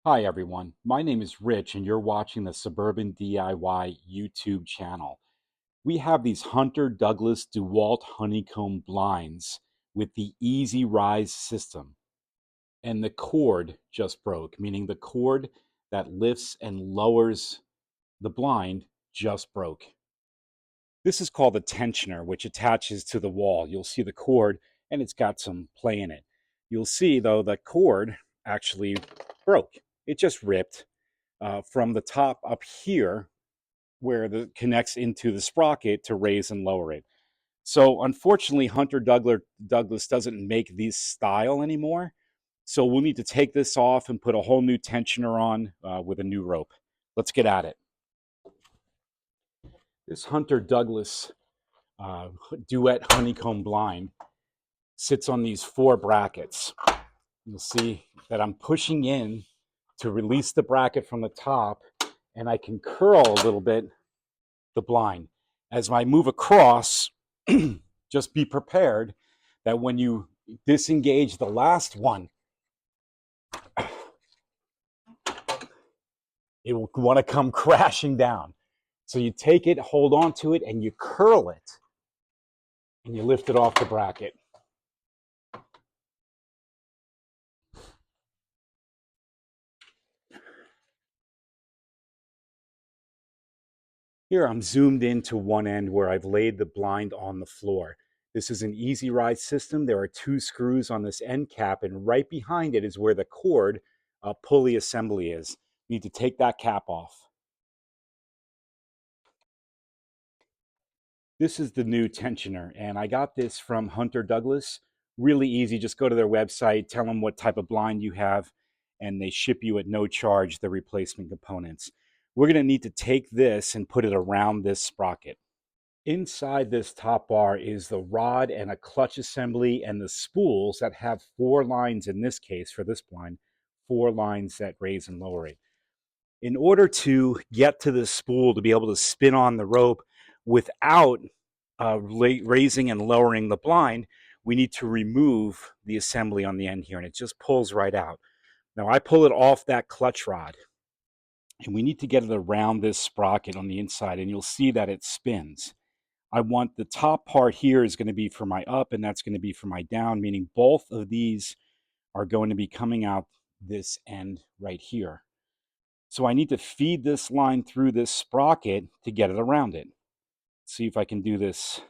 Hi everyone, my name is Rich and you're watching the Suburban DIY YouTube channel. We have these Hunter Douglas Duette Honeycomb blinds with the Easy Rise system. And the cord just broke, meaning the cord that lifts and lowers the blind just broke. This is called a tensioner, which attaches to the wall. You'll see the cord and it's got some play in it. You'll see though the cord actually broke. It just ripped from the top up here where it connects into the sprocket to raise and lower it. So unfortunately, Hunter Douglas doesn't make these style anymore. So we'll need to take this off and put a whole new tensioner on with a new rope. Let's get at it. This Hunter Douglas Duette Honeycomb blind sits on these 4 brackets. You'll see that I'm pushing in to release the bracket from the top, and I can curl a little bit the blind. As I move across, just be prepared that when you disengage the last one, it will want to come crashing down. So you take it, hold on to it, and you curl it, and you lift it off the bracket. Here I'm zoomed into one end where I've laid the blind on the floor. This is an Easy Rise system. There are 2 screws on this end cap, and right behind it is where the cord pulley assembly is. You need to take that cap off. This is the new tensioner, and I got this from Hunter Douglas. Really easy. Just go to their website, tell them what type of blind you have, and they ship you at no charge the replacement components. We're going to need to take this and put it around this sprocket. Inside this top bar is the rod and a clutch assembly and the spools that have 4 lines in this case for this blind, 4 lines that raise and lower it. In order to get to this spool to be able to spin on the rope without raising and lowering the blind, we need to remove the assembly on the end here, and it just pulls right out. Now I pull it off that clutch rod, and we need to get it around this sprocket on the inside, and you'll see that it spins. I want the top part here is going to be for my up, and that's going to be for my down, meaning both of these are going to be coming out this end right here. So I need to feed this line through this sprocket to get it around it. See if I can do this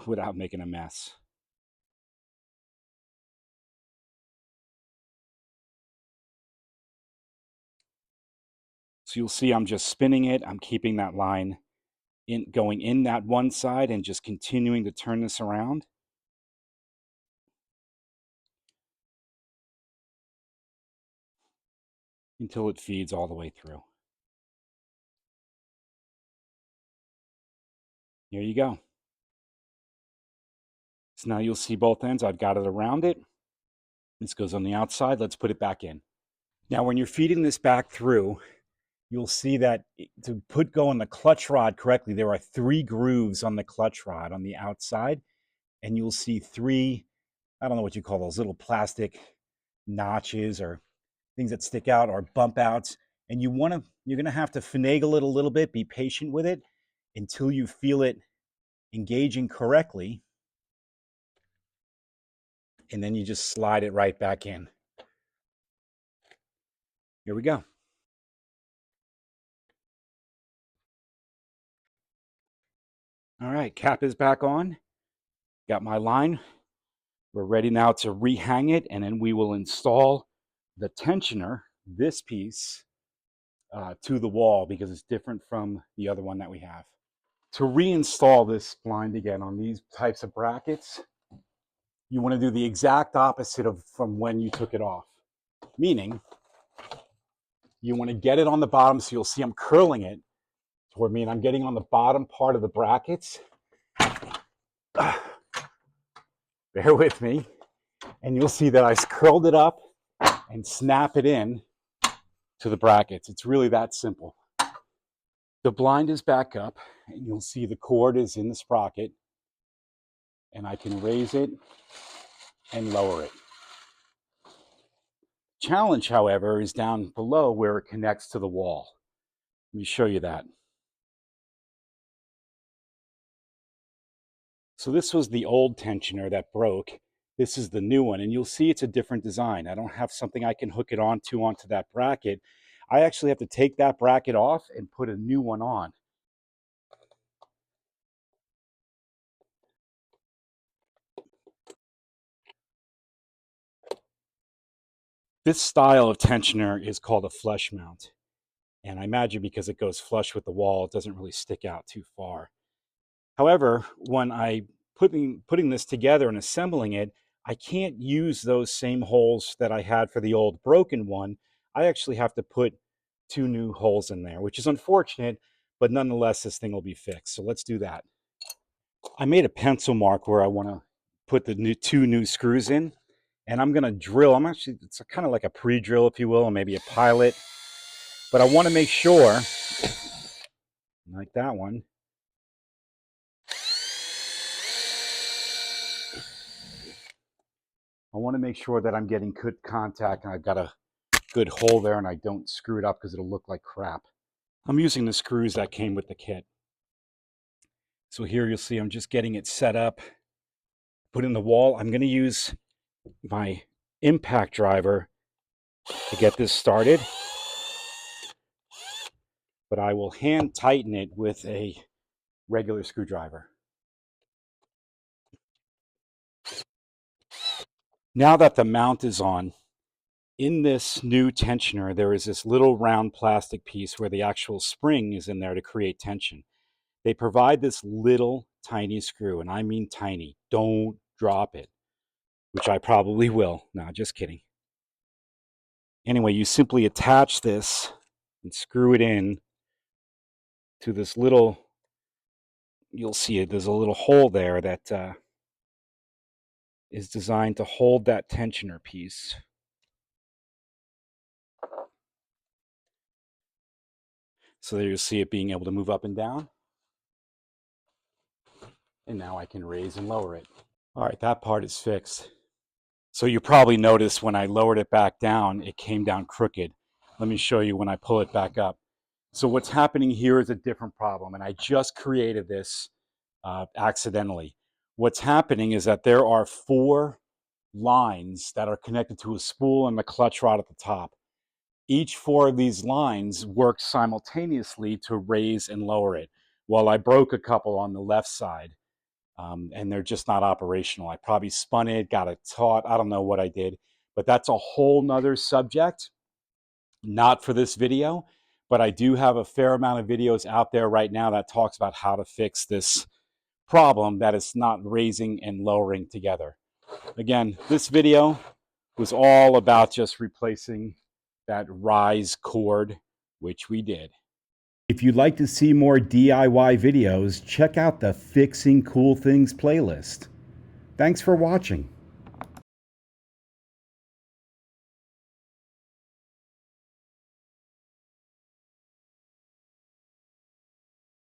without making a mess. So you'll see I'm just spinning it. I'm keeping that line going in that one side and just continuing to turn this around. Until it feeds all the way through. Here you go. So now you'll see both ends. I've got it around it. This goes on the outside. Let's put it back in. Now, when you're feeding this back through, you'll see that to go on the clutch rod correctly, there are 3 grooves on the clutch rod on the outside, and you'll see 3, I don't know what you call those, little plastic notches or things that stick out or bump outs. And you're going to have to finagle it a little bit, be patient with it until you feel it engaging correctly. And then you just slide it right back in. Here we go. All right, cap is back on. Got my line. We're ready now to rehang it, and then we will install the tensioner, this piece, to the wall because it's different from the other one that we have. To reinstall this blind again on these types of brackets, you want to do the exact opposite of from when you took it off. Meaning, you want to get it on the bottom, so you'll see I'm curling it toward me, and I'm getting on the bottom part of the brackets. Bear with me. And you'll see that I curled it up and snap it in to the brackets. It's really that simple. The blind is back up, and you'll see the cord is in the sprocket, and I can raise it and lower it. Challenge, however, is down below where it connects to the wall. Let me show you that. So this was the old tensioner that broke. This is the new one, and you'll see it's a different design. I don't have something I can hook it onto that bracket. I actually have to take that bracket off and put a new one on. This style of tensioner is called a flush mount. And I imagine because it goes flush with the wall, it doesn't really stick out too far. However, when I putting this together and assembling it, I can't use those same holes that I had for the old broken one. I actually have to put 2 new holes in there, which is unfortunate, but nonetheless, this thing will be fixed. So let's do that. I made a pencil mark where I want to put the 2 new screws in, and I'm going to drill. It's kind of like a pre-drill, if you will, or maybe a pilot, but I want to make sure, like that one, I want to make sure that I'm getting good contact and I've got a good hole there and I don't screw it up because it'll look like crap. I'm using the screws that came with the kit. So here you'll see I'm just getting it set up, put in the wall. I'm going to use my impact driver to get this started, but I will hand tighten it with a regular screwdriver. Now that the mount is on, in this new tensioner, there is this little round plastic piece where the actual spring is in there to create tension. They provide this little tiny screw, and I mean tiny. Don't drop it, which I probably will. No, just kidding. Anyway, you simply attach this and screw it in to this little, you'll see it, there's a little hole there that is designed to hold that tensioner piece. So there you'll see it being able to move up and down. And now I can raise and lower it. All right, that part is fixed. So you probably noticed when I lowered it back down, it came down crooked. Let me show you when I pull it back up. So what's happening here is a different problem, and I just created this accidentally. What's happening is that there are 4 lines that are connected to a spool and the clutch rod at the top. Each 4 of these lines work simultaneously to raise and lower it. Well, I broke a couple on the left side. And they're just not operational. I probably spun it, got it taut. I don't know what I did, but that's a whole nother subject, not for this video. But I do have a fair amount of videos out there right now that talks about how to fix this problem that is not raising and lowering together. Again, this video was all about just replacing that rise cord, which we did. If you'd like to see more DIY videos, check out the Fixing Cool Things playlist. Thanks for watching.